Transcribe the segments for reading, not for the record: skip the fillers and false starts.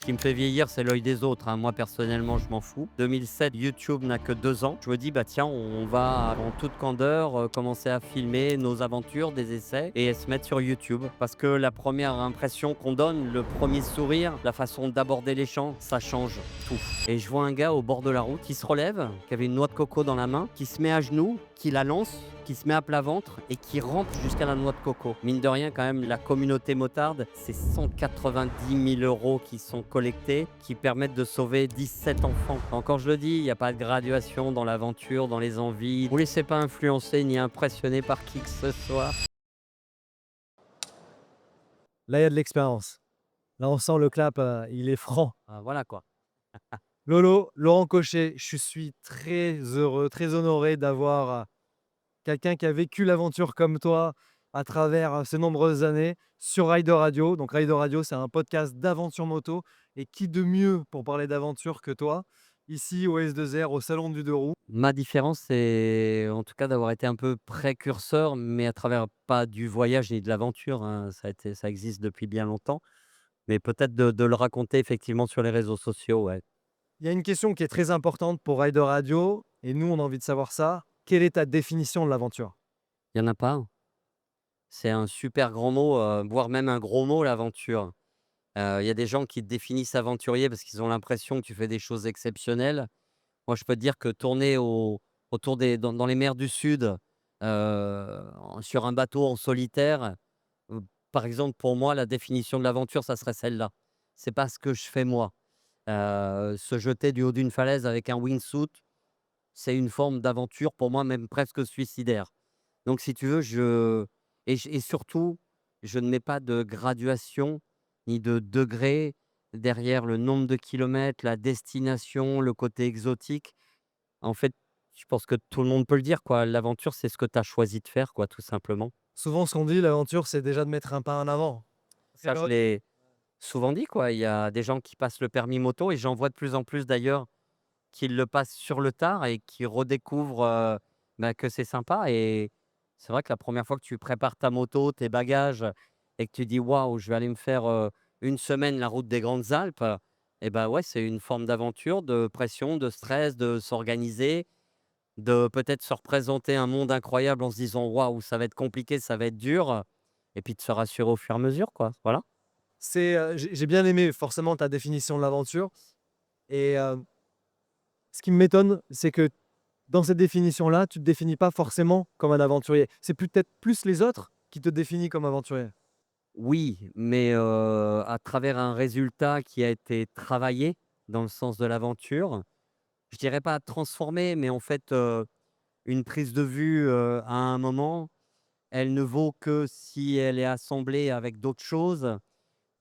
qui me fait vieillir, c'est l'œil des autres, hein. Moi, personnellement, je m'en fous. 2007, YouTube n'a que 2 ans. Je me dis: «Bah, tiens, on va en toute candeur, commencer à filmer nos aventures, des essais et se mettre sur YouTube». Parce que la première impression qu'on donne, le premier sourire, la façon d'aborder les gens, ça change tout. Et je vois un gars au bord de la route qui se relève, qui avait une noix de coco dans la main, qui se met à genoux, qui la lance, qui se met à plat ventre et qui rampe jusqu'à la noix de coco. Mine de rien, quand même, la communauté motarde, c'est 190 000 € qui sont collectés, qui permettent de sauver 17 enfants. Encore je le dis, il n'y a pas de graduation dans l'aventure, dans les envies. Vous laissez pas influencer ni impressionner par qui que ce soit. Là, il y a de l'expérience. Là, on sent le clap, il est franc. Ah, voilà quoi. Lolo, Laurent Cochet, je suis très heureux, très honoré d'avoir, quelqu'un qui a vécu l'aventure comme toi à travers, ces nombreuses années sur Rider Radio. Donc Rider Radio, c'est un podcast d'aventure moto et qui de mieux pour parler d'aventure que toi? Ici au S2R, au salon du 2 roues. Ma différence, c'est en tout cas d'avoir été un peu précurseur, mais à travers pas du voyage ni de l'aventure, hein, ça existe depuis bien longtemps, mais peut-être de le raconter effectivement sur les réseaux sociaux, ouais. Il y a une question qui est très importante pour Rider Radio et nous, on a envie de savoir ça. Quelle est ta définition de l'aventure? Il y en a pas un. C'est un super grand mot, voire même un gros mot, l'aventure. Il y a des gens qui te définissent aventurier parce qu'ils ont l'impression que tu fais des choses exceptionnelles. Moi, je peux te dire que tourner autour dans les mers du sud, sur un bateau en solitaire, heu, par exemple, pour moi, la définition de l'aventure, ça serait celle-là. C'est pas ce que je fais moi. Se jeter du haut d'une falaise avec un wingsuit, c'est une forme d'aventure pour moi, même presque suicidaire. Donc si tu veux, et surtout, je ne mets pas de graduation ni de degré derrière le nombre de kilomètres, la destination, le côté exotique. En fait, je pense que tout le monde peut le dire, quoi. L'aventure, c'est ce que tu as choisi de faire, quoi, tout simplement. Souvent, ce qu'on dit, l'aventure, c'est déjà de mettre un pas en avant. Ça, je l'ai souvent dit, quoi. Il y a des gens qui passent le permis moto et j'en vois de plus en plus d'ailleurs qui le passent sur le tard et qui redécouvrent, bah, que c'est sympa. Et c'est vrai que la première fois que tu prépares ta moto, tes bagages et que tu dis: «Waouh, je vais aller me faire, 1 semaine la route des Grandes Alpes», et bah, ouais, c'est une forme d'aventure, de pression, de stress, de s'organiser, de peut-être se représenter un monde incroyable en se disant: «Waouh, ça va être compliqué, ça va être dur», et puis de se rassurer au fur et à mesure, quoi. Voilà. J'ai bien aimé forcément ta définition de l'aventure et ce qui m'étonne, c'est que dans cette définition-là, tu te définis pas forcément comme un aventurier. C'est peut-être plus les autres qui te définissent comme aventurier. Oui, mais à travers un résultat qui a été travaillé dans le sens de l'aventure. Je dirais pas transformé, mais en fait, une prise de vue, à un moment, elle ne vaut que si elle est assemblée avec d'autres choses,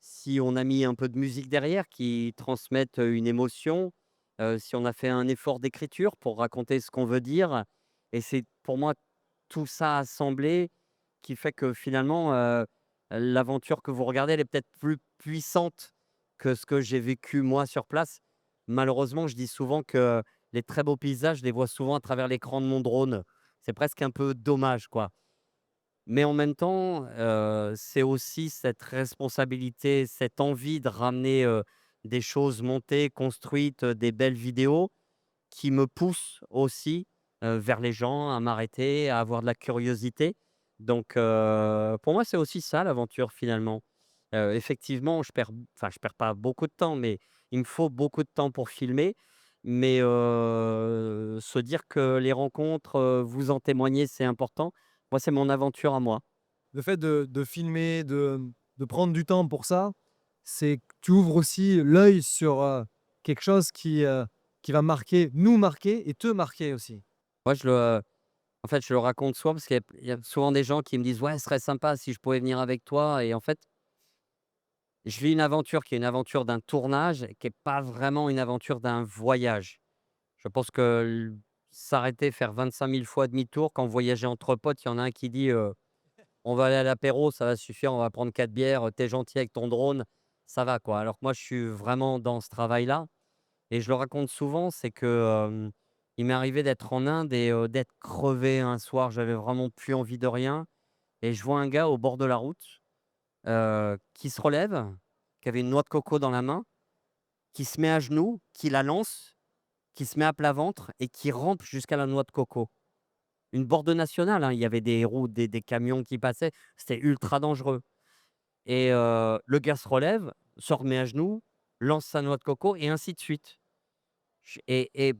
si on a mis un peu de musique derrière qui transmette, une émotion, si on a fait un effort d'écriture pour raconter ce qu'on veut dire. Et c'est pour moi tout ça assemblé qui fait que finalement, l'aventure que vous regardez, elle est peut-être plus puissante que ce que j'ai vécu moi sur place. Malheureusement, je dis souvent que les très beaux paysages, je les vois souvent à travers l'écran de mon drone. C'est presque un peu dommage, quoi. Mais en même temps, c'est aussi cette responsabilité, cette envie de ramener, des choses montées, construites, des belles vidéos qui me pousse aussi, vers les gens, à m'arrêter, à avoir de la curiosité. Donc pour moi, c'est aussi ça l'aventure finalement. Effectivement, je perds pas beaucoup de temps, mais il me faut beaucoup de temps pour filmer. Mais se dire que les rencontres, vous en témoignez, c'est important. Moi, c'est mon aventure à moi. Le fait de filmer, de prendre du temps pour ça, c'est que tu ouvres aussi l'œil sur, quelque chose qui va marquer nous marquer et te marquer aussi. Moi, en fait, je le raconte souvent parce qu'il y a souvent des gens qui me disent: «Ouais, ce serait sympa si je pouvais venir avec toi», et en fait, je vis une aventure qui est une aventure d'un tournage, qui est pas vraiment une aventure d'un voyage. Je pense que s'arrêter, faire 25 000 fois demi-tour, quand voyager entre potes, il y en a un qui dit, «On va aller à l'apéro, ça va suffire, on va prendre 4 bières, tu gentil avec ton drone, ça va quoi». Alors que moi, je suis vraiment dans ce travail-là et je le raconte souvent, c'est que, il m'est arrivé d'être en Inde et d'être crevé un soir, j'avais vraiment plus envie de rien et je vois un gars au bord de la route, qui se relève, qui avait une noix de coco dans la main, qui se met à genoux, qui la lance, qui se met à plat ventre et qui rampe jusqu'à la noix de coco. Une borde nationale, hein, il y avait des roues, des camions qui passaient, c'était ultra dangereux et le gars se relève, se remet à genoux, lance sa noix de coco et ainsi de suite. Ch et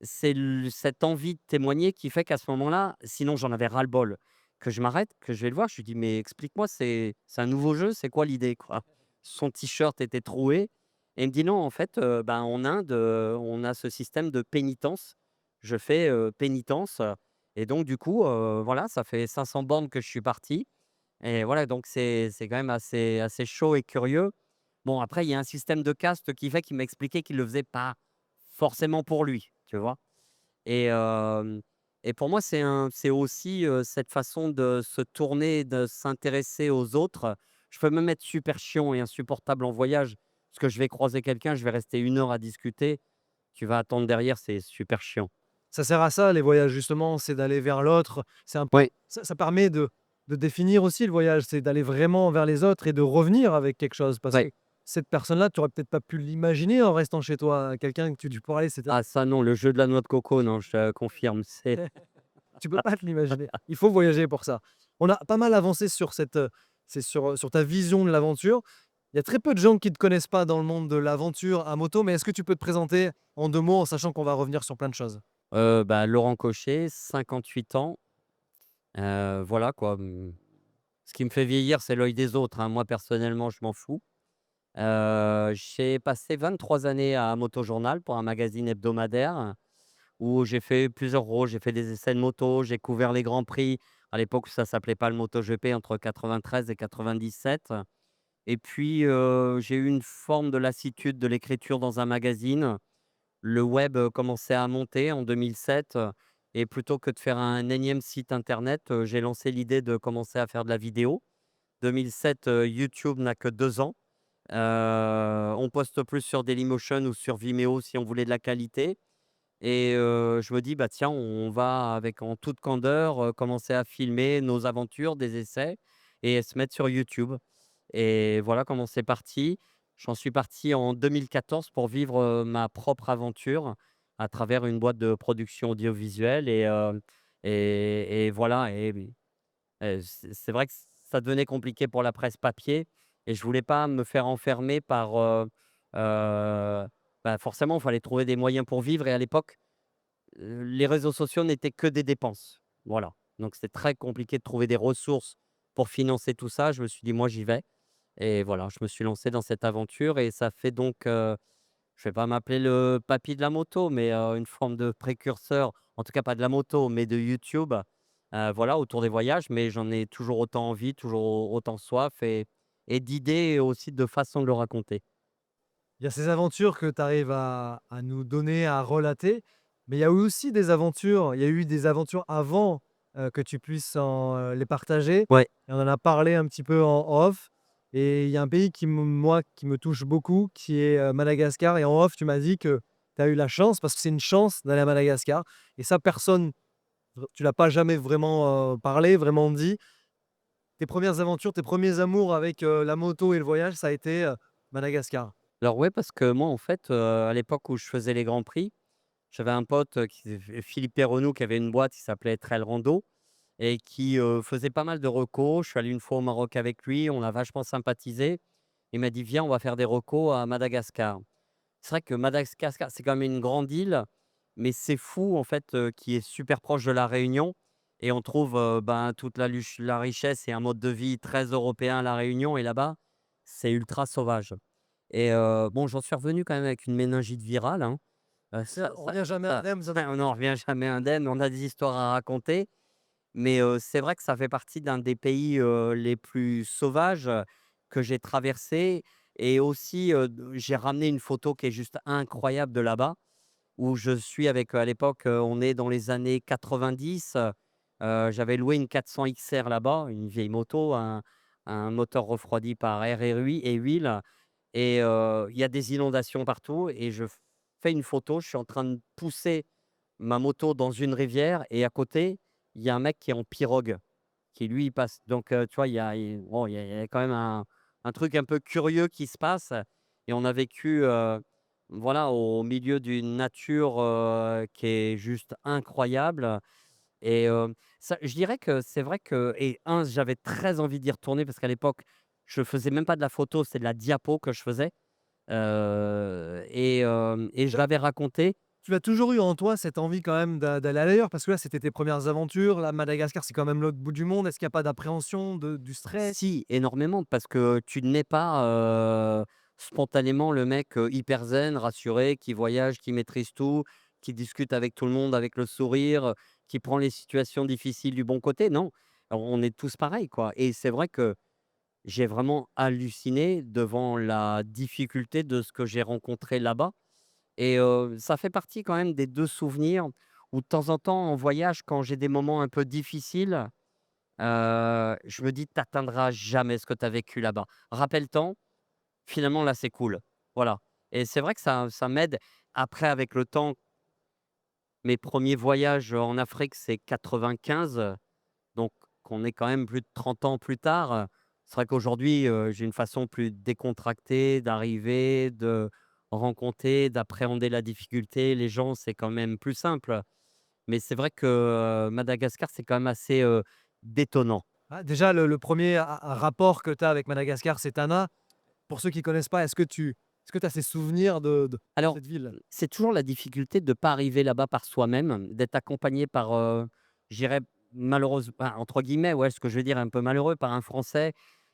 c'est cette envie de témoigner qui fait qu'à ce moment-là, sinon j'en avais ras-le-bol, que je m'arrête, que je vais le voir, je lui dis: «Mais explique-moi, c'est un nouveau jeu, c'est quoi l'idée, quoi?» Son t-shirt était troué et il me dit: «Non, en fait, ben, en Inde, on a ce système de pénitence. Je fais, pénitence, et donc du coup, voilà, ça fait 500 bornes que je suis parti et voilà, donc c'est quand même assez chaud et curieux». Bon, après, il y a un système de caste qui fait qu'il m'a expliqué qu'il le faisait pas forcément pour lui, tu vois? Et pour moi, c'est aussi, cette façon de se tourner, de s'intéresser aux autres. Je peux même être super chiant et insupportable en voyage, parce que je vais croiser quelqu'un, je vais rester 1 heure à discuter. Tu vas attendre derrière, c'est super chiant. Ça sert à ça les voyages justement, c'est d'aller vers l'autre. C'est un Oui, ça permet de définir aussi le voyage, c'est d'aller vraiment vers les autres et de revenir avec quelque chose parce ouais. que cette personne-là, tu aurais peut-être pas pu l'imaginer en restant chez toi. Quelqu'un que tu pourrais aller, c'est Ah ça non, le jeu de la noix de coco, non, je te confirme, c'est tu peux pas te l'imaginer. Il faut voyager pour ça. On a pas mal avancé sur c'est sur ta vision de l'aventure. Il y a très peu de gens qui ne te connaissent pas dans le monde de l'aventure à moto, mais est-ce que tu peux te présenter en 2 mots en sachant qu'on va revenir sur plein de choses? bah, Laurent Cochet, 58 ans, voilà quoi, ce qui me fait vieillir, c'est l'œil des autres, hein. Moi personnellement, je m'en fous. J'ai passé 23 années à Motojournal pour un magazine hebdomadaire où j'ai fait plusieurs rôles. J'ai fait des essais de moto, j'ai couvert les grands prix à l'époque où ça s'appelait pas le MotoGP entre 93 et 97 et puis, j'ai eu une forme de lassitude de l'écriture dans un magazine. Le web, commençait à monter en 2007, et plutôt que de faire un énième site internet, j'ai lancé l'idée de commencer à faire de la vidéo. 2007, YouTube n'a que 2 ans. On poste plus sur Dailymotion ou sur Vimeo si on voulait de la qualité et je me dis: «Bah, tiens, on va avec en toute candeur, commencer à filmer nos aventures, des essais et se mettre sur YouTube» et voilà comment c'est parti. J'en suis parti en 2014 pour vivre, ma propre aventure à travers une boîte de production audiovisuelle et voilà et c'est vrai que ça devenait compliqué pour la presse papier et je voulais pas me faire enfermer par, heu, bah, forcément, il fallait trouver des moyens pour vivre et à l'époque, les réseaux sociaux n'étaient que des dépenses. Voilà, donc c'était très compliqué de trouver des ressources pour financer tout ça. Je me suis dit: «Moi, j'y vais» et voilà, je me suis lancé dans cette aventure et ça fait donc, je vais pas m'appeler le papy de la moto, mais une forme de précurseur, en tout cas pas de la moto, mais de YouTube, voilà, autour des voyages. Mais j'en ai toujours autant envie, toujours autant soif et d'idées et aussi de façon de le raconter. Il y a ces aventures que tu arrives à nous donner, à relater, mais il y a eu aussi des aventures il y a eu des aventures avant, que tu puisses les partager Ouais, et on en a parlé un petit peu en off et il y a un pays qui me moi, qui me touche beaucoup, qui est, Madagascar et en off, tu m'as dit que tu as eu la chance, parce que c'est une chance d'aller à Madagascar et ça personne tu l'as pas jamais vraiment, parlé, vraiment dit. Tes premières aventures, tes premiers amours avec, la moto et le voyage, ça a été, Madagascar. alors ouais, parce que moi, en fait, à l'époque où je faisais les grands prix, j'avais un pote, Philippe Perronou, qui avait une boîte qui s'appelait Trail Rando et qui, faisait pas mal de recos. Je suis allé une fois au Maroc avec lui, on a vachement sympathisé. Il m'a dit: «Viens, on va faire des recos à Madagascar». C'est vrai que Madagascar, c'est quand même une grande île, mais c'est fou en fait, qui est super proche de la Réunion et on trouve, ben, toute la richesse et un mode de vie très européen à la Réunion et là-bas, c'est ultra sauvage et bon, j'en suis revenu quand même avec une méningite virale, hein. Ça On ça revient jamais ça indemne, ça on n'en revient jamais indemne, on a des histoires à raconter, mais c'est vrai que ça fait partie d'un des pays, les plus sauvages, que j'ai traversé et aussi, j'ai ramené une photo qui est juste incroyable de là-bas, où je suis avec, à l'époque, on est dans les années 90, j'avais loué une 400 XR là-bas, une vieille moto, un moteur refroidi par air et huile et il y a des inondations partout et je fais une photo, je suis en train de pousser ma moto dans une rivière et à côté, il y a un mec qui est en pirogue, qui lui, il passe. Donc tu vois, il y a quand même un truc un peu curieux qui se passe et on a vécu, voilà, au milieu d'une nature, qui est juste incroyable et ça je dirais que c'est vrai que j'avais très envie d'y retourner parce qu'à l'époque, je faisais même pas de la photo, c'est de la diapo que je faisais, et je l'avais raconté. Tu as toujours eu en toi cette envie quand même d'aller ailleurs? Parce que là, c'était tes premières aventures. Là, Madagascar, c'est quand même l'autre bout du monde. Est-ce qu'il y a pas d'appréhension, du stress? Si, énormément, parce que tu n'es pas, spontanément le mec, hyper zen, rassuré, qui voyage, qui maîtrise tout, qui discute avec tout le monde avec le sourire, qui prend les situations difficiles du bon côté. Non, on est tous pareils, quoi et c'est vrai que j'ai vraiment halluciné devant la difficulté de ce que j'ai rencontré là-bas et ça fait partie quand même des 2 souvenirs où de temps en temps en voyage, quand j'ai des moments un peu difficiles, je me dis: «Tu jamais ce que tu as vécu là-bas. Rappelle-t'en, finalement là, c'est cool». Voilà et c'est vrai que ça m'aide. Après avec le temps, mes premiers voyages en Afrique, c'est 95, donc on est quand même plus de 30 ans plus tard. C'est vrai qu'aujourd'hui, j'ai une façon plus décontractée d'arriver, de rencontrer, d'appréhender la difficulté. Les gens, c'est quand même plus simple. Mais c'est vrai que, Madagascar, c'est quand même assez, détonnant. Ah, déjà, le 1er rapport que tu as avec Madagascar, c'est Tana. Pour ceux qui connaissent pas, est-ce que tu as ces souvenirs de Alors, cette ville? c'est toujours la difficulté de ne pas arriver là-bas par soi-même, d'être accompagné par, je dirais entre guillemets, ouais, ce que je veux dire un peu malheureux, par un Français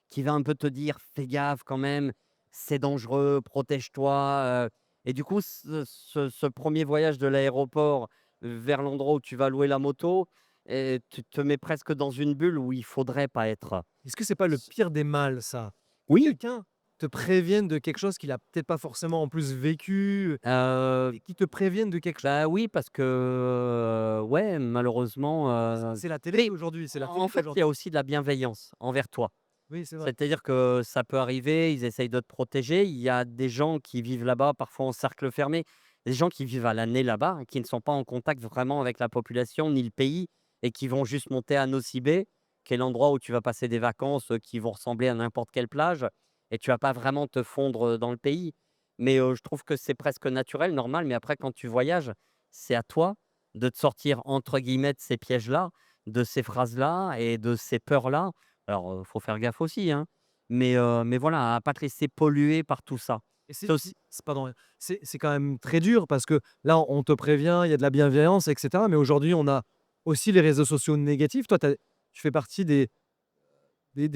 qui va un peu te dire: «Fais gaffe quand même, c'est dangereux, protège-toi», et du coup, ce 1er voyage de l'aéroport vers l'endroit où tu vas louer la moto et tu te mets presque dans une bulle où il faudrait pas être. Est-ce que c'est pas le pire des mal ça? Que Oui, quelqu'un te prévienne de quelque chose qu'il a peut-être pas forcément en plus vécu, heu et qui te prévienne de quelque chose. Bah, oui, parce que, ouais, malheureusement, C'est la télé mais d'aujourd'hui, c'est la en télé fait, il y d'aujourd'hui. a aussi de la bienveillance envers toi. Oui, c'est vrai. C'est-à-dire que ça peut arriver, ils essayent de te protéger. Il y a des gens qui vivent là-bas, parfois en cercle fermé, des gens qui vivent à l'année là-bas, qui ne sont pas en contact vraiment avec la population ni le pays et qui vont juste monter à Nosy Be, qui est l'endroit où tu vas passer des vacances, qui vont ressembler à n'importe quelle plage et tu vas pas vraiment te fondre, dans le pays. Mais, je trouve que c'est presque naturel, normal, mais après quand tu voyages, c'est à toi de te sortir entre guillemets «de ces pièges-là», de ces phrases-là et de ces peurs-là. Alors, faut faire gaffe aussi, hein, mais voilà, à pas te laisser polluer par tout ça. Et C'est aussi pardon, c'est quand même très dur parce que là, on te prévient, il y a de la bienveillance et cetera, mais aujourd'hui, on a aussi les réseaux sociaux négatifs. Toi, tu fais partie des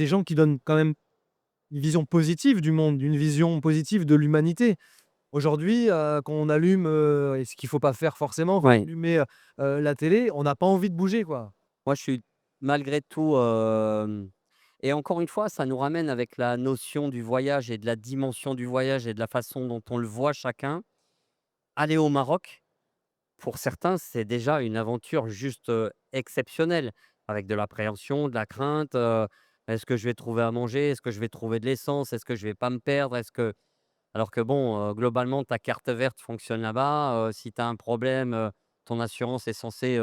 gens qui donnent quand même une vision positive du monde, une vision positive de l'humanité. Aujourd'hui, quand on allume, et ce qu'il faut pas faire forcément, quand on ouais, allumer, la télé, on n'a pas envie de bouger, quoi. moi je suis malgré tout, et encore une fois, ça nous ramène avec la notion du voyage et de la dimension du voyage et de la façon dont on le voit chacun. Aller au Maroc, pour certains, c'est déjà une aventure juste, exceptionnelle, avec de l'appréhension, de la crainte, «Est-ce que je vais trouver à manger? Est-ce que je vais trouver de l'essence? Est-ce que je vais pas me perdre? Est-ce que» Alors que bon, globalement, ta carte verte fonctionne là-bas, si tu as un problème, ton assurance est censée,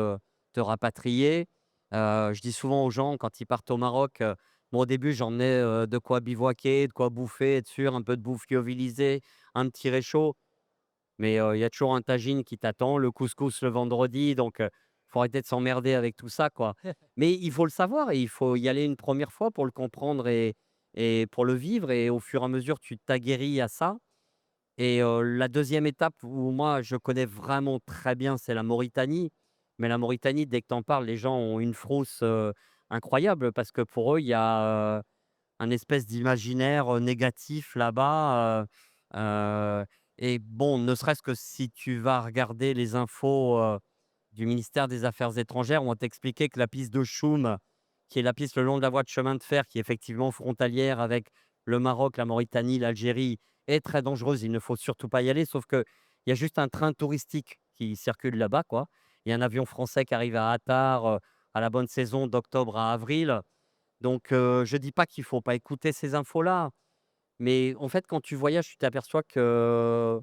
te rapatrier. Je dis souvent aux gens quand ils partent au Maroc, bon au début j'emmenais, de quoi bivouaquer, de quoi bouffer, être sûr, un peu de bouffe lyophilisée, un petit réchaud, mais il y a toujours un tagine qui t'attend, le couscous le vendredi, donc faut arrêter de s'emmerder avec tout ça, quoi. Mais il faut le savoir et il faut y aller une première fois pour le comprendre et pour le vivre et au fur et à mesure tu t'aguerris à ça et la deuxième étape où moi je connais vraiment très bien, c'est la Mauritanie. Mais la Mauritanie, dès que tu en parles, les gens ont une frousse, incroyable parce que pour eux, il y a, un espèce d'imaginaire, négatif là-bas, et bon, ne serait-ce que si tu vas regarder les infos, du ministère des Affaires étrangères, on va t'expliquer que la piste de Choum, qui est la piste le long de la voie de chemin de fer qui est effectivement frontalière avec le Maroc, la Mauritanie, l'Algérie, est très dangereuse. Il ne faut surtout pas y aller, sauf qu'il y a juste un train touristique qui circule là-bas, quoi. Il y a un avion français qui arrive à Attar, à la bonne saison d'octobre à avril. Donc, je dis pas qu'il faut pas écouter ces infos-là, mais en fait, quand tu voyages, tu t'aperçois que,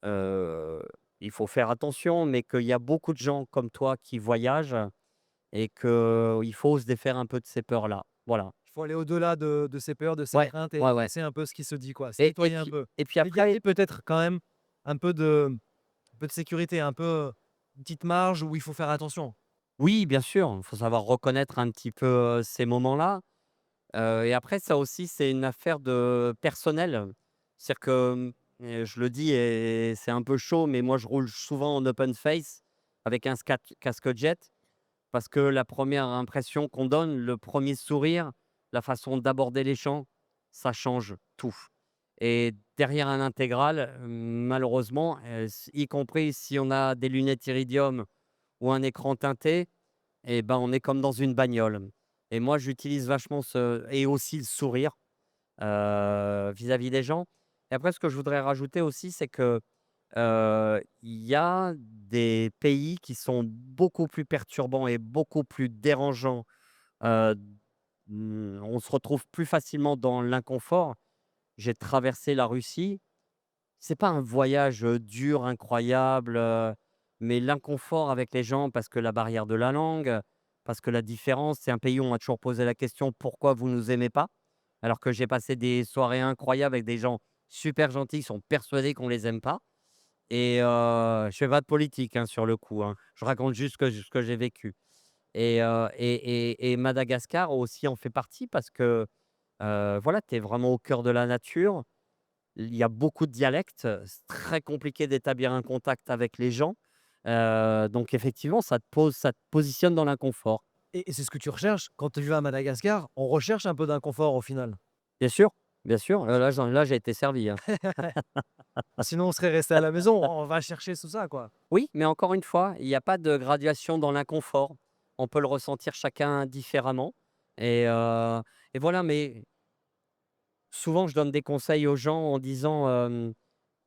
heu, il faut faire attention, mais qu'il y a beaucoup de gens comme toi qui voyagent et qu'il faut se défaire un peu de ces peurs-là. Voilà. Il faut aller au-delà de ces peurs, de ces Ouais, craintes, ouais, et ouais c'est un peu ce qui se dit, quoi. Se et nettoyer un peu. puis Mais garder après peut-être quand même un peu de sécurité, une petite marge où il faut faire attention. Oui, bien sûr, il faut savoir reconnaître un petit peu, ces moments-là, et après ça aussi, c'est une affaire de personnel. C'est-à-dire que, je le dis et c'est un peu chaud, mais moi je roule souvent en open face avec un casque jet. Parce que la première impression qu'on donne, le premier sourire, la façon d'aborder les gens, ça change tout. Et derrière un intégral, malheureusement, y compris si on a des lunettes Iridium ou un écran teinté, et ben, on est comme dans une bagnole. Et moi, j'utilise vachement ce et aussi le sourire, vis-à-vis des gens. Et après ce que je voudrais rajouter aussi, c'est que, il y a des pays qui sont beaucoup plus perturbants et beaucoup plus dérangeants. Heu, on se retrouve plus facilement dans l'inconfort. J'ai traversé la Russie. C'est pas un voyage, dur, incroyable, mais l'inconfort avec les gens parce que la barrière de la langue, parce que la différence, c'est un pays où on m'a toujours posé la question: «Pourquoi vous nous aimez pas?» alors que j'ai passé des soirées incroyables avec des gens super gentils qui sont persuadés qu'on les aime pas. Et je fais pas de politique, hein, sur le coup, hein. Je raconte juste ce que j'ai vécu. Et Madagascar aussi en fait partie parce que, voilà, tu es vraiment au cœur de la nature. Il y a beaucoup de dialectes, c'est très compliqué d'établir un contact avec les gens. Donc effectivement, ça te positionne dans l'inconfort. Et c'est ce que tu recherches quand tu vas à Madagascar, on recherche un peu d'inconfort au final. Bien sûr, là j'ai été servi, hein. Sinon on serait resté à la maison, on va chercher tout ça, quoi. Oui, mais encore une fois, il y a pas de graduation dans l'inconfort. On peut le ressentir chacun différemment et heu et voilà, mais souvent je donne des conseils aux gens en disant,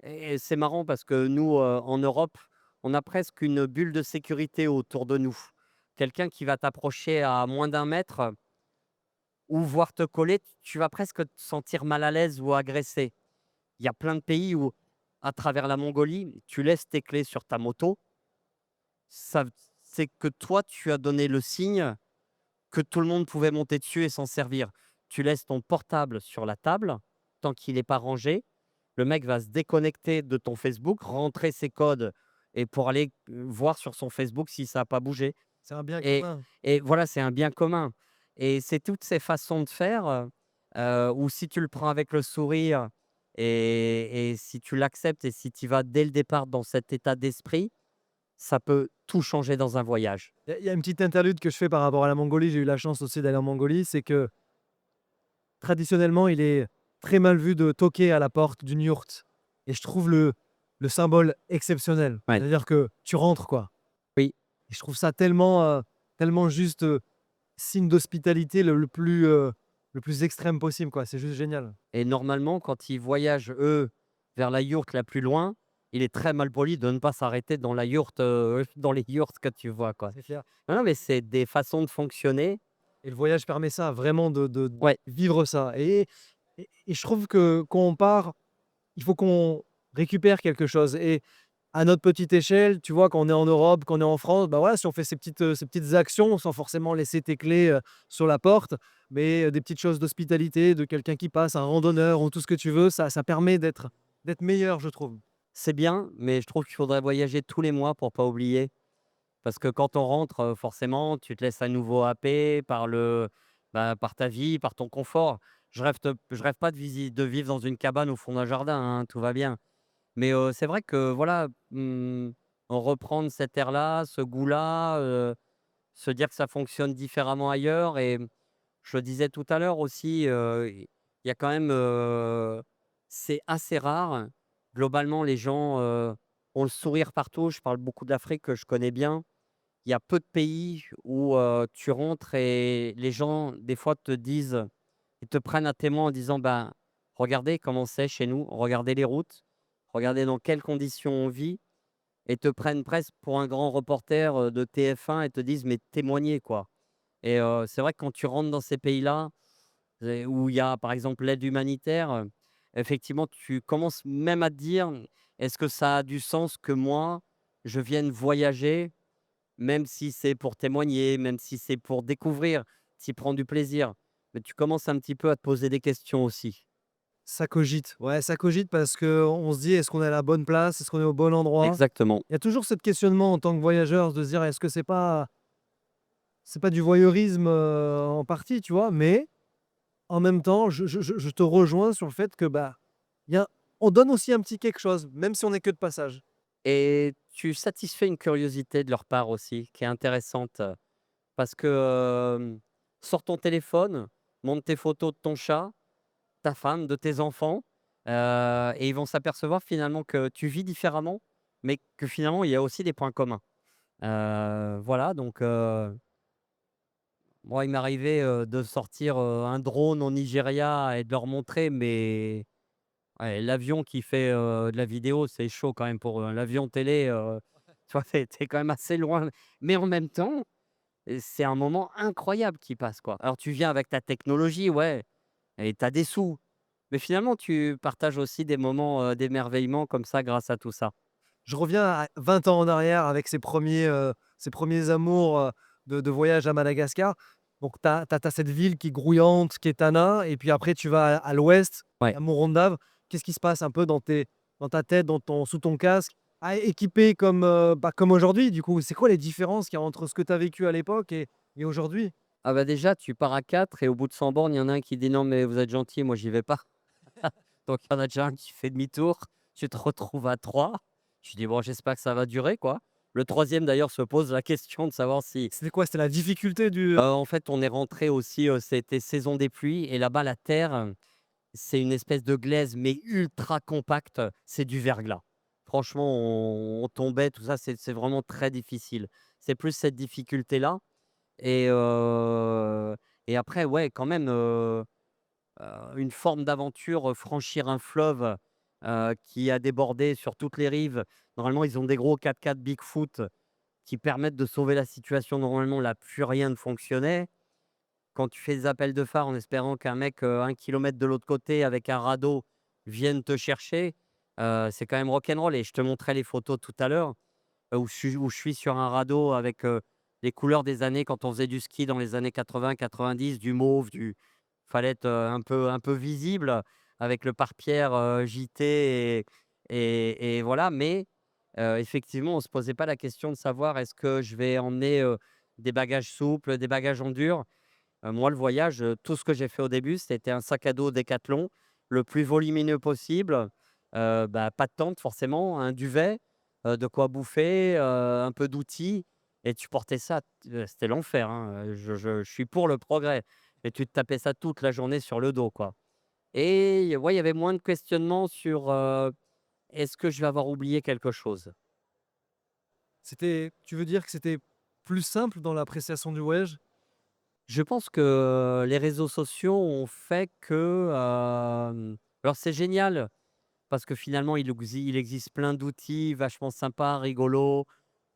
et c'est marrant parce que nous, en Europe, on a presque une bulle de sécurité autour de nous. Quelqu'un qui va t'approcher à moins d'un mètre ou voir te coller, tu vas presque te sentir mal à l'aise ou agressé. Il y a plein de pays où, à travers la Mongolie, tu laisses tes clés sur ta moto. Ça c'est que toi, tu as donné le signe que tout le monde pouvait monter dessus et s'en servir. Tu laisses ton portable sur la table, tant qu'il est pas rangé, le mec va se déconnecter de ton Facebook, rentrer ses codes et pour aller, voir sur son Facebook si ça a pas bougé. C'est un bien et commun. et voilà, c'est un bien commun et c'est toutes ces façons de faire, où si tu le prends avec le sourire et si tu l'acceptes et si tu vas dès le départ dans cet état d'esprit, ça peut tout changer dans un voyage. Il y a une petite interlude que je fais par rapport à la Mongolie, j'ai eu la chance aussi d'aller en Mongolie, c'est que traditionnellement, il est très mal vu de toquer à la porte d'une yourte et je trouve le symbole exceptionnel. Ouais. C'est-à-dire que tu rentres, quoi, Oui. et je trouve ça tellement juste, signe d'hospitalité le plus extrême possible, quoi. C'est juste génial. Et normalement, quand ils voyagent, eux, vers la yourte la plus loin, il est très mal poli de ne pas s'arrêter dans la yourte, dans les yourtes que tu vois, quoi. C'est clair, Non, non, mais c'est des façons de fonctionner. et le voyage permet ça, vraiment de Ouais, vivre ça, et je trouve que quand on part, il faut qu'on récupère quelque chose, et à notre petite échelle, tu vois, quand on est en Europe, quand on est en France, bah, voilà, si on fait ces petites actions sans forcément laisser tes clés, sur la porte, mais des petites choses d'hospitalité, de quelqu'un qui passe, un randonneur ou tout ce que tu veux, ça permet d'être meilleur, je trouve. c'est bien, mais je trouve qu'il faudrait voyager tous les mois pour pas oublier. Parce que quand on rentre, forcément, tu te laisses à nouveau happer par par ta vie, par ton confort. Je rêve pas de vivre dans une cabane au fond d'un jardin, hein, tout va bien. Mais c'est vrai que voilà, reprendre cet air-là, ce goût-là, se dire que ça fonctionne différemment ailleurs et je le disais tout à l'heure aussi, il y a quand même, c'est assez rare. Globalement, les gens, ont le sourire partout. Je parle beaucoup d'Afrique que je connais bien. Il y a peu de pays où, tu rentres et les gens, des fois, te disent ils te prennent à témoin en disant: «Ben, regardez comment c'est chez nous, regardez les routes, regardez dans quelles conditions on vit» et te prennent presque pour un grand reporter, de TF1 et te disent: «Mais témoignez, quoi». Et c'est vrai que quand tu rentres dans ces pays-là, où il y a, par exemple, l'aide humanitaire, effectivement, tu commences même à te dire: «Est-ce que ça a du sens que moi, je vienne voyager?» même si c'est pour témoigner, même si c'est pour découvrir, tu y prends du plaisir. Mais tu commences un petit peu à te poser des questions aussi. Ça cogite. Ouais, ça cogite parce qu'on se dit: «Est-ce qu'on est à la bonne place? Est-ce qu'on est au bon endroit?» Exactement. Il y a toujours ce questionnement en tant que voyageur de se dire: «Est-ce que c'est pas du voyeurisme, en partie?» tu vois? Mais en même temps, je te rejoins sur le fait que, bah, il y a on donne aussi un petit quelque chose, même si on est que de passage. Et tu satisfais une curiosité de leur part aussi, qui est intéressante, parce que, sors ton téléphone, montre tes photos de ton chat, ta femme, de tes enfants, et ils vont s'apercevoir finalement que tu vis différemment, mais que finalement il y a aussi des points communs. Voilà donc moi il m'arrivait, de sortir, un drone au Nigeria et de leur montrer, mais ouais, l'avion qui fait, de la vidéo, c'est chaud quand même pour eux, hein. L'avion télé, tu vois, tu quand même assez loin, mais en même temps, c'est un moment incroyable qui passe, quoi. Alors tu viens avec ta technologie, ouais, et tu as des sous, mais finalement tu partages aussi des moments, d'émerveillement comme ça grâce à tout ça. Je reviens à 20 ans en arrière avec ces premiers amours, de voyage à Madagascar. Donc tu as cette ville qui est grouillante, qui est Tana et puis après tu vas à l'ouest, Ouais. à Morondave. Qu'est-ce qui se passe un peu dans ta tête, sous ton casque? Équipé comme, bah, comme aujourd'hui du coup? C'est quoi les différences qu'il y a entre ce que tu as vécu à l'époque et aujourd'hui? Ah bah, déjà tu pars à 4 et au bout de 100 bornes, il y en a un qui dit: «Non mais vous êtes gentil, moi j'y vais pas». Donc il y en a déjà un qui fait demi-tour, tu te retrouves à 3. Tu dis: «Bon, j'espère que ça va durer, quoi». Le troisième d'ailleurs se pose la question de savoir si C'était quoi? C'était la difficulté du, en fait, on est rentré aussi, c'était saison des pluies et là-bas la terre, c'est une espèce de glaise mais ultra compacte, c'est du verglas. Franchement, on tombait, tout ça, c'est vraiment très difficile. C'est plus cette difficulté-là et et après, ouais, quand même, une forme d'aventure, franchir un fleuve, qui a débordé sur toutes les rives. Normalement, ils ont des gros 4x4 Bigfoot qui permettent de sauver la situation. Normalement, là, plus rien ne fonctionnait. Quand tu fais des appels de phare en espérant qu'un mec, 1 kilomètre de l'autre côté avec un radeau vienne te chercher, c'est quand même rock'n'roll et je te montrais les photos tout à l'heure, où je suis sur un radeau avec, les couleurs des années quand on faisait du ski dans les années 80-90, du mauve, du fallait être, un peu visible avec le pare-pierre, JT et voilà, mais effectivement, on ne se posait pas la question de savoir est-ce que je vais emmener, des bagages souples, des bagages en dur? Moi, le voyage, tout ce que j'ai fait au début, c'était un sac à dos Décathlon, le plus volumineux possible, bah, pas de tente forcément, un duvet, de quoi bouffer, un peu d'outils et tu portais ça, c'était l'enfer, hein, je suis pour le progrès, mais tu te tapais ça toute la journée sur le dos, quoi et ouais, il y avait moins de questionnements sur, «Est-ce que je vais avoir oublié quelque chose?» tu veux dire que c'était plus simple dans l'appréciation du voyage? Je pense que les réseaux sociaux ont fait que, alors c'est génial. Parce que finalement, il existe plein d'outils vachement sympas, rigolos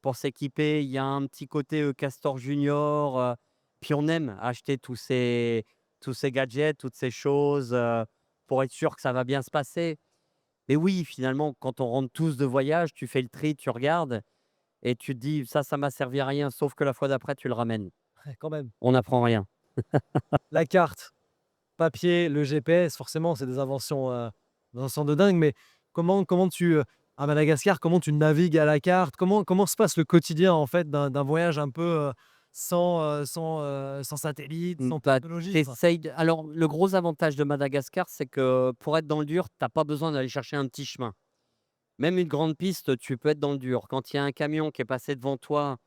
pour s'équiper. Il y a un petit côté, Castor Junior, puis on aime acheter tous ces gadgets, toutes ces choses, pour être sûr que ça va bien se passer. Mais oui, finalement, quand on rentre tous de voyage, tu fais le tri, tu regardes et tu te dis: Ça m'a servi à rien», sauf que la fois d'après, tu le ramènes. Ouais, quand même. On n'apprend rien. La carte, papier, le GPS, forcément, c'est des inventions de dingue, mais comment à Madagascar, comment tu navigues à la carte? Comment se passe le quotidien, en fait, d'un voyage un peu, sans satellite, Mmh, sans bah, technologie, quoi? tu de alors le gros avantage de Madagascar, c'est que pour être dans le dur, tu as pas besoin d'aller chercher un petit chemin. Même une grande piste, tu peux être dans le dur. Quand il y a un camion qui est passé devant toi,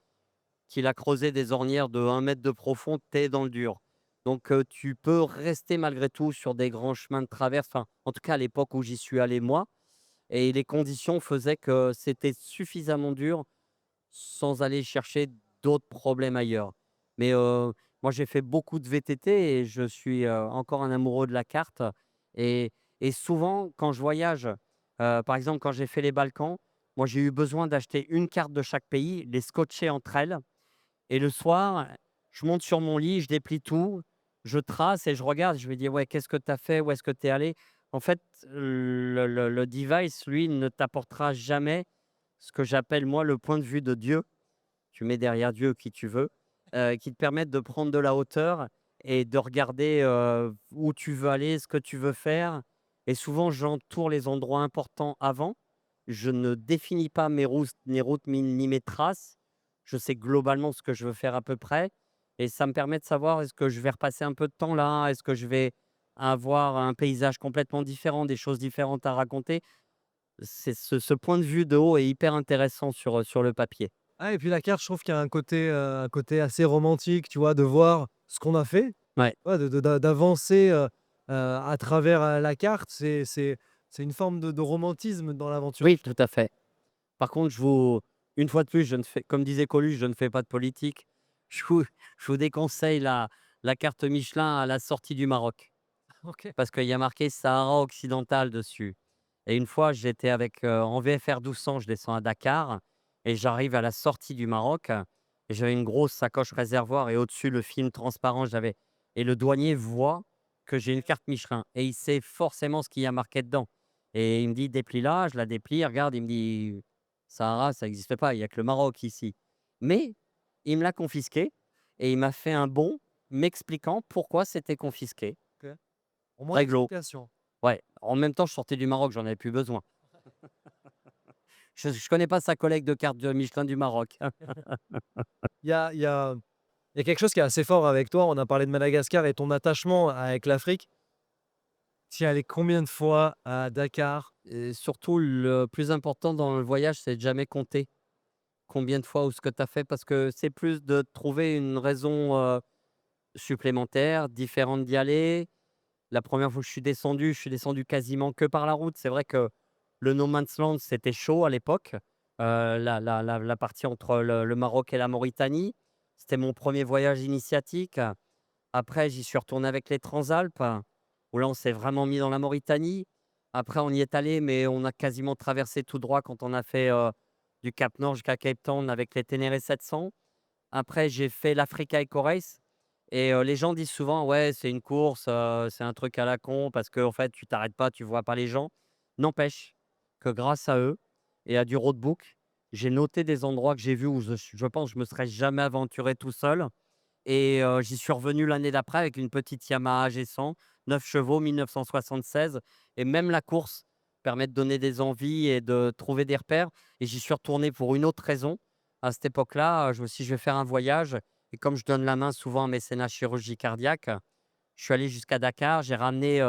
qu'il a creusé des ornières de 1 mètre de profond, tu es dans le dur. Donc tu peux rester malgré tout sur des grands chemins de traverse, enfin, en tout cas à l'époque où j'y suis allé moi et les conditions faisaient que c'était suffisamment dur sans aller chercher d'autres problèmes ailleurs. Mais moi, j'ai fait beaucoup de VTT et je suis, encore un amoureux de la carte et souvent quand je voyage, par exemple, quand j'ai fait les Balkans, moi, j'ai eu besoin d'acheter une carte de chaque pays, les scotcher entre elles et le soir, je monte sur mon lit, je déplie tout, je trace et je regarde, je me dis: «Ouais, qu'est-ce que tu as fait? Où est-ce que tu es allé?» En fait, le device, lui, ne t'apportera jamais ce que j'appelle moi le point de vue de Dieu. Tu mets derrière Dieu qui tu veux, qui te permettent de prendre de la hauteur et de regarder, où tu veux aller, ce que tu veux faire et souvent j'entoure les endroits importants avant. Je ne définis pas mes routes ni mes traces. Je sais globalement ce que je veux faire à peu près et ça me permet de savoir est-ce que je vais repasser un peu de temps là? Est-ce que je vais avoir un paysage complètement différent, des choses différentes à raconter? C'est ce point de vue de haut est hyper intéressant sur le papier. Ah et puis la carte, je trouve qu'il y a un côté assez romantique, tu vois? De voir ce qu'on a fait, Ouais. ouais, d'avancer, à travers, la carte. C'est une forme de romantisme dans l'aventure. Oui, tout à fait. Par contre, une fois de plus, je ne fais comme disait Coluche, je ne fais pas de politique. Je vous déconseille la carte Michelin à la sortie du Maroc, OK. parce qu'il y a marqué Sahara occidental dessus et une fois, j'étais avec, en VFR 1200, je descends à Dakar et j'arrive à la sortie du Maroc et j'avais une grosse sacoche réservoir et au-dessus, le film transparent, j'avais et le douanier voit que j'ai une carte Michelin et il sait forcément ce qu'il y a marqué dedans et il me dit: «Déplie-la», je la déplie, il regarde, il me dit: «Sahara, ça n'existe pas, il y a que le Maroc ici». Mais il me l'a confisqué et il m'a fait un bon m'expliquant pourquoi c'était confisqué. OK. Au moins Réglo. l'explication. Ouais, en même temps, je sortais du Maroc, j'en avais plus besoin. Je connais pas sa collègue de carte de Michelin du Maroc. Il y a il y a il y a quelque chose qui est assez fort avec toi. On a parlé de Madagascar et ton attachement avec l'Afrique. Tu y es allé combien de fois à Dakar? Et surtout, le plus important dans le voyage, c'est de jamais compter combien de fois ou ce que tu as fait parce que c'est plus de trouver une raison, supplémentaire, différente d'y aller. La première fois que je suis descendu quasiment que par la route. C'est vrai que le No Man's Land, c'était chaud à l'époque, la partie entre le Maroc et la Mauritanie. C'était mon premier voyage initiatique. Après, j'y suis retourné avec les Transalpes, où là, on s'est vraiment mis dans la Mauritanie. Après, on y est allé, mais on a quasiment traversé tout droit quand on a fait, du Cap Nord jusqu'à Cape Town avec les Ténéré 700. Après, j'ai fait l'Africa Eco Race et les gens disent souvent: «Ouais, c'est une course, c'est un truc à la con parce qu'en fait, tu t'arrêtes pas, tu vois pas les gens». N'empêche que grâce à eux et à du roadbook, j'ai noté des endroits que j'ai vus où je pense je me serais jamais aventuré tout seul et j'y suis revenu l'année d'après avec une petite Yamaha G100, 9 chevaux, 1976 et même la course permet de donner des envies et de trouver des repères et j'y suis retourné pour une autre raison. À cette époque-là, je me suis dit: «Je vais faire un voyage» et comme je donne la main souvent à mécénat chirurgie cardiaque, je suis allé jusqu'à Dakar. J'ai ramené,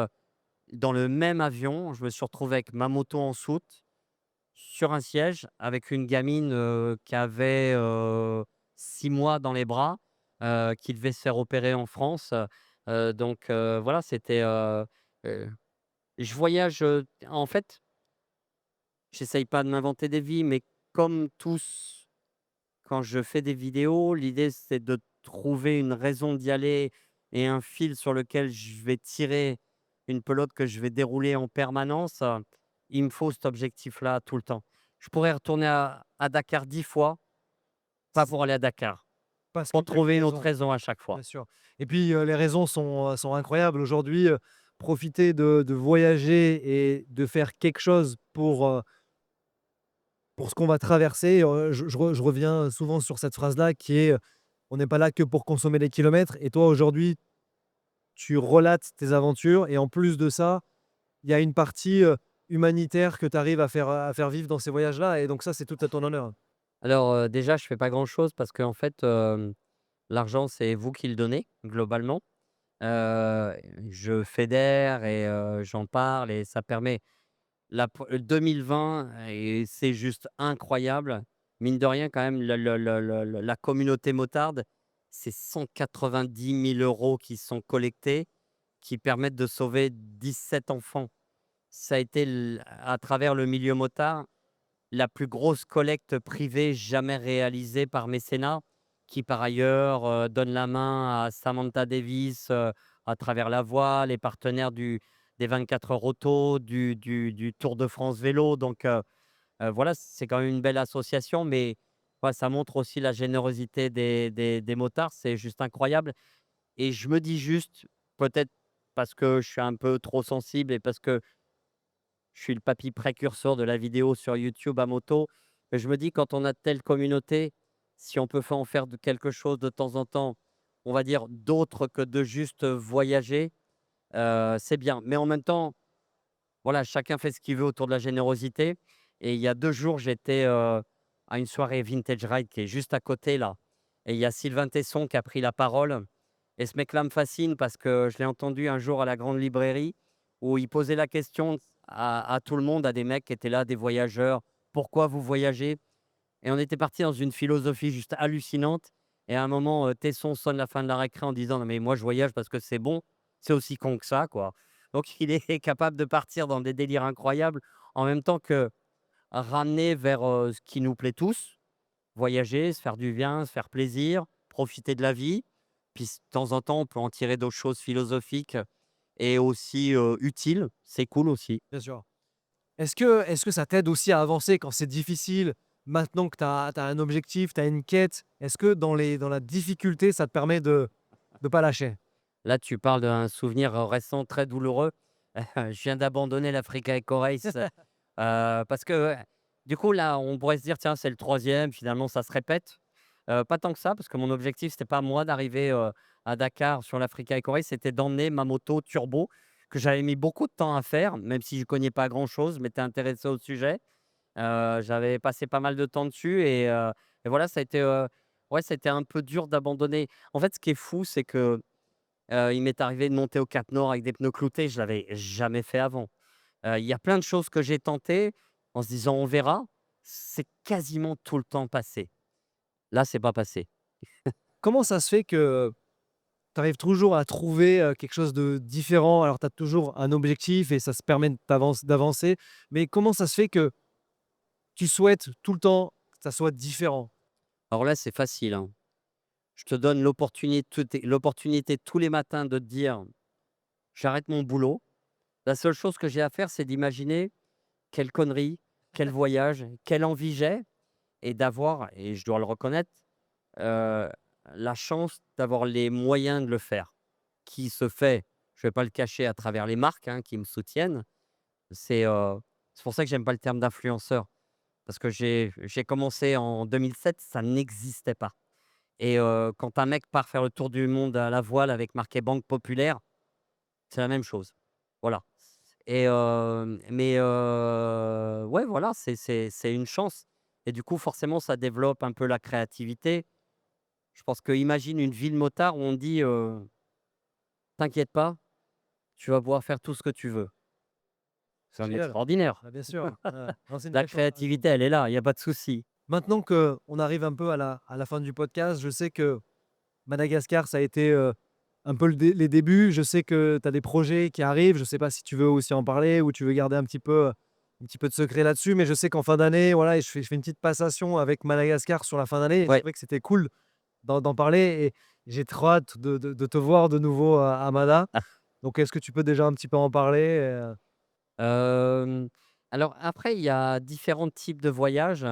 dans le même avion, je me suis retrouvé avec ma moto en soute, sur un siège, avec une gamine, qui avait, 6 mois dans les bras, qui devait se faire opérer en France, donc voilà, c'était, heu, je voyage, en fait, j'essaye pas de m'inventer des vies, mais comme tous, quand je fais des vidéos, l'idée, c'est de trouver une raison d'y aller et un fil sur lequel je vais tirer une pelote que je vais dérouler en permanence. Il me faut cet objectif-là tout le temps. Je pourrais retourner à Dakar 10 fois, pas pour aller à Dakar, Parce pour qu'il y a une trouver une autre raison, raison à chaque fois. bien sûr. Et puis, les raisons sont incroyables aujourd'hui, profiter de voyager et de faire quelque chose pour ce qu'on va traverser, je reviens souvent sur cette phrase-là qui est, «On n'est pas là que pour consommer des kilomètres» et toi aujourd'hui, tu relates tes aventures et en plus de ça, il y a une partie, humanitaire que tu arrives à faire vivre dans ces voyages-là et donc ça, c'est tout à ton honneur. Alors, déjà, je fais pas grand-chose parce qu'en fait, l'argent, c'est vous qui le donnez, globalement. Heu, je fédère et j'en parle et ça permet 2020 et c'est juste incroyable. Mine de rien, quand même, la communauté motarde, c'est 190 000 € qui sont collectés, qui permettent de sauver 17 enfants. Ça a été à travers le milieu motard, la plus grosse collecte privée jamais réalisée par mécénat, qui par ailleurs, donne la main à Samantha Davis, à travers la voile, les partenaires des 24 heures auto, du Tour de France vélo donc voilà, c'est quand même une belle association mais voilà, ça montre aussi la générosité des motards, c'est juste incroyable et je me dis juste, peut-être parce que je suis un peu trop sensible et parce que je suis le papy précurseur de la vidéo sur YouTube à moto. Mais je me dis quand on a telle communauté, si on peut en faire de quelque chose de temps en temps, on va dire d'autre que de juste voyager, c'est bien. Mais en même temps, voilà, chacun fait ce qu'il veut autour de la générosité. Et il y a 2 jours, j'étais, à une soirée Vintage Ride qui est juste à côté là, et il y a Sylvain Tesson qui a pris la parole, et ce mec-là me fascine parce que je l'ai entendu un jour à la grande librairie où il posait la question à tout le monde, à des mecs qui étaient là, des voyageurs: «Pourquoi vous voyagez?» Et on était parti dans une philosophie juste hallucinante, et à un moment, Tesson sonne la fin de la récré en disant: «Non mais moi je voyage parce que c'est bon». C'est aussi con que ça, quoi. Donc il est capable de partir dans des délires incroyables, en même temps que ramener vers, ce qui nous plaît tous, voyager, se faire du bien, se faire plaisir, profiter de la vie. Puis de temps en temps, on peut en tirer d'autres choses philosophiques et aussi, utiles. C'est cool aussi. Bien sûr. Est-ce que ça t'aide aussi à avancer quand c'est difficile? Maintenant que tu as un objectif, tu as une quête, est-ce que dans la difficulté, ça te permet de pas lâcher? Là, tu parles d'un souvenir, récent très douloureux. Je viens d'abandonner l'Africa Eco Race, parce que, du coup, là, on pourrait se dire: «Tiens, c'est le troisième, finalement, ça se répète». Pas tant que ça, parce que mon objectif, c'était pas moi d'arriver, à Dakar sur l'Africa Eco Race, c'était d'emmener ma moto turbo que j'avais mis beaucoup de temps à faire, même si je connais pas grand-chose, je m'étais intéressé au sujet. J'avais passé pas mal de temps dessus, et voilà, ça a été, ouais, ça a été un peu dur d'abandonner. En fait, ce qui est fou, c'est que il m'est arrivé de monter au Cap Nord avec des pneus cloutés, je l'avais jamais fait avant. Il y a plein de choses que j'ai tentées en se disant: «On verra». C'est quasiment tout le temps passé. Là, c'est pas passé. Comment ça se fait que tu arrives toujours à trouver, quelque chose de différent? Alors tu as toujours un objectif et ça se permet d'avancer, mais comment ça se fait que tu souhaites tout le temps que ça soit différent? Alors là, c'est facile, hein. Je te donne l'opportunité tous les matins de te dire: «J'arrête mon boulot». La seule chose que j'ai à faire, c'est d'imaginer quelle connerie, quel voyage, quelle envie j'ai, et d'avoir, et je dois le reconnaître, heu, la chance d'avoir les moyens de le faire. Qui se fait, je vais pas le cacher, à travers les marques, hein, qui me soutiennent. C'est pour ça que j'aime pas le terme d'influenceur, parce que j'ai commencé en 2007, ça n'existait pas. Et quand un mec part faire le tour du monde à la voile avec marqué Banque Populaire, c'est la même chose. Voilà. Et ouais, voilà, c'est une chance, et du coup, forcément, ça développe un peu la créativité. Je pense que, imagine une ville motard où on dit, «T'inquiète pas, tu vas pouvoir faire tout ce que tu veux». C'est un Génial. extraordinaire. Bah, bien sûr, ouais, ouais. Non, c'est une La belle chose. créativité, elle est là, il y a pas de souci. Maintenant qu'on arrive un peu à la fin du podcast, je sais que Madagascar, ça a été, un peu les débuts. Je sais que tu as des projets qui arrivent. Je ne sais pas si tu veux aussi en parler ou tu veux garder un petit peu de secret là-dessus, mais je sais qu'en fin d'année, voilà, et je fais une petite passation avec Madagascar sur la fin d'année et je Ouais. trouvais que c'était cool d'en parler et j'ai trop hâte de te voir de nouveau à Mada. Donc est-ce que tu peux déjà un petit peu en parler? Hem, alors après, il y a différents types de voyages,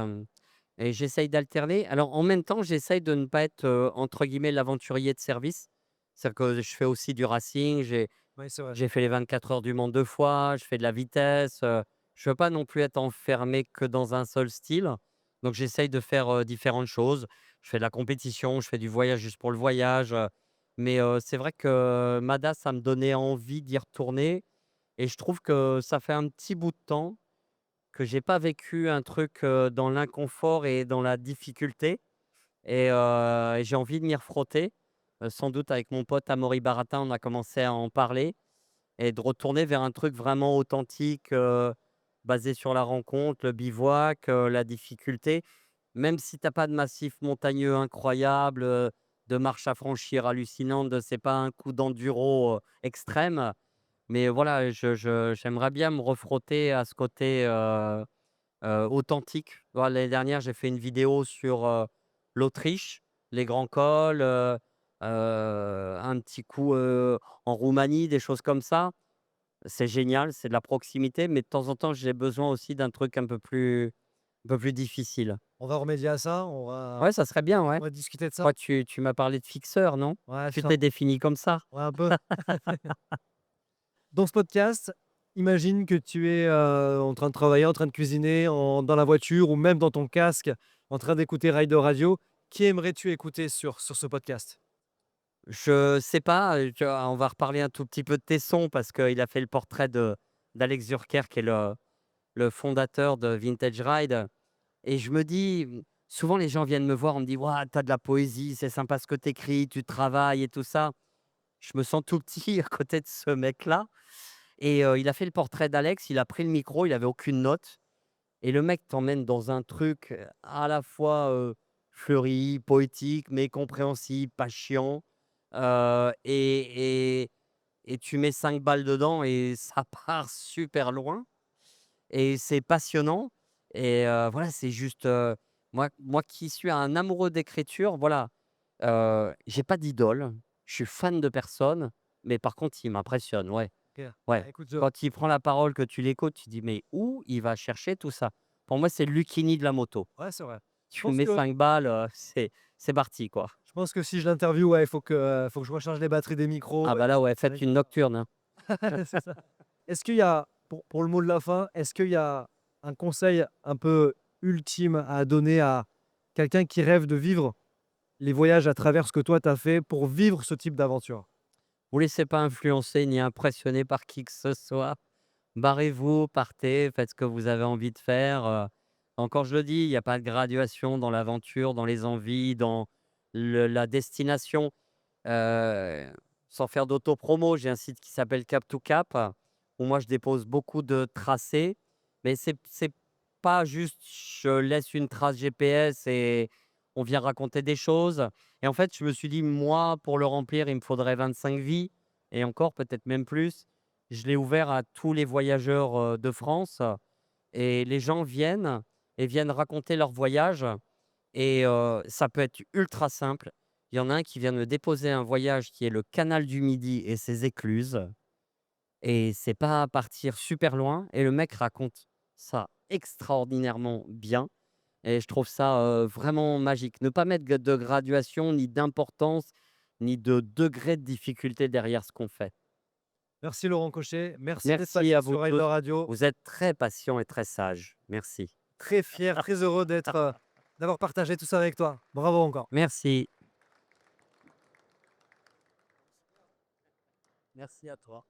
et j'essaye d'alterner. Alors en même temps, j'essaye de ne pas être, entre guillemets «l'aventurier de service». C'est-à-dire que je fais aussi du racing, Oui, c'est vrai. j'ai fait les 24 heures du Mans 2 fois, je fais de la vitesse, je veux pas non plus être enfermé que dans un seul style. Donc j'essaye de faire, différentes choses. Je fais de la compétition, je fais du voyage juste pour le voyage, mais c'est vrai que Mada, ça me donnait envie d'y retourner, et je trouve que ça fait un petit bout de temps que j'ai pas vécu un truc, dans l'inconfort et dans la difficulté, et j'ai envie de m'y refrotter. Sans doute avec mon pote Amaury Baratin, on a commencé à en parler, et de retourner vers un truc vraiment authentique, basé sur la rencontre, le bivouac, la difficulté. Même si tu as pas de massif montagneux incroyable, de marches à franchir hallucinantes, c'est pas un coup d'enduro, extrême. Mais voilà, j'aimerais bien me refrotter à ce côté, authentique. Voilà, l'année dernière, j'ai fait une vidéo sur, l'Autriche, les grands cols, un petit coup, en Roumanie, des choses comme ça. C'est génial, c'est de la proximité, mais de temps en temps, j'ai besoin aussi d'un truc un peu plus difficile. On va remédier à ça, Ouais, ça serait bien, ouais. on va discuter de Je ça. crois que tu m'as parlé de fixeur, non? Ouais, Tu ça t'es défini comme ça? ouais, un peu. Dans ce podcast, imagine que tu es, en train de travailler, en train de cuisiner, dans la voiture ou même dans ton casque, en train d'écouter Rider Radio. Qui aimerais-tu écouter sur ce podcast? Je sais pas, tu vois, on va reparler un tout petit peu de Tesson parce qu'il a fait le portrait de d'Alex Zurcher qui est le fondateur de Vintage Ride et je me dis, souvent les gens viennent me voir, on me dit: «Waouh, tu as de la poésie, c'est sympa ce que tu écris, tu travailles et tout ça». Je me sens tout petit à côté de ce mec-là et il a fait le portrait d'Alex, il a pris le micro, il avait aucune note et le mec t'emmène dans un truc, à la fois, fleuri, poétique, mais compréhensible, pas chiant, et tu mets 5 balles dedans et ça part super loin et c'est passionnant et voilà, c'est juste, moi qui suis un amoureux d'écriture, voilà, j'ai pas d'idole, je suis fan de personne, mais par contre, il m'impressionne, ouais, OK. ouais. Bah, écoute, Quand il prend la parole, que tu l'écoutes, tu dis: «Mais où il va chercher tout ça?» Pour moi, c'est le Lucchini de la moto. ouais, c'est vrai. Je Tu pense mets que 5 balles, c'est parti, quoi. si je l'interviewe, ouais, il faut que je recharge les batteries des micros Ah et bah là, ouais, c'est faites vrai que une nocturne, hein. c'est ça. Est-ce qu'il y a pour le mot de la fin, est-ce qu'il y a un conseil un peu ultime à donner à quelqu'un qui rêve de vivre les voyages à travers ce que toi tu as fait pour vivre ce type d'aventure? Vous laissez pas influencer ni impressionner par qui que ce soit. Barrez-vous, partez, faites ce que vous avez envie de faire, encore je le dis, il y a pas de graduation dans l'aventure, dans les envies, dans la destination. Heu, Sans faire d'auto-promo, j'ai un site qui s'appelle Cap to Cap, où moi je dépose beaucoup de tracés, mais c'est pas juste je laisse une trace GPS et on vient raconter des choses et en fait, je me suis dit: «Moi, pour le remplir, il me faudrait 25 vies» et encore peut-être même plus. Je l'ai ouvert à tous les voyageurs, de France et les gens viennent raconter leur voyage et ça peut être ultra simple. Il y en a un qui vient de me déposer un voyage qui est le canal du Midi et ses écluses et c'est pas partir super loin et le mec raconte ça extraordinairement bien et je trouve ça, vraiment magique. Ne pas mettre de graduation, ni d'importance, ni de degré de difficulté derrière ce qu'on fait. Merci Laurent Cochet, merci d'être Merci passé à vous sur Rider tous. Radio. Vous êtes très patients et très sages. Merci. Très fier, très heureux d'avoir partagé tout ça avec toi. Bravo encore. Merci. Merci à toi.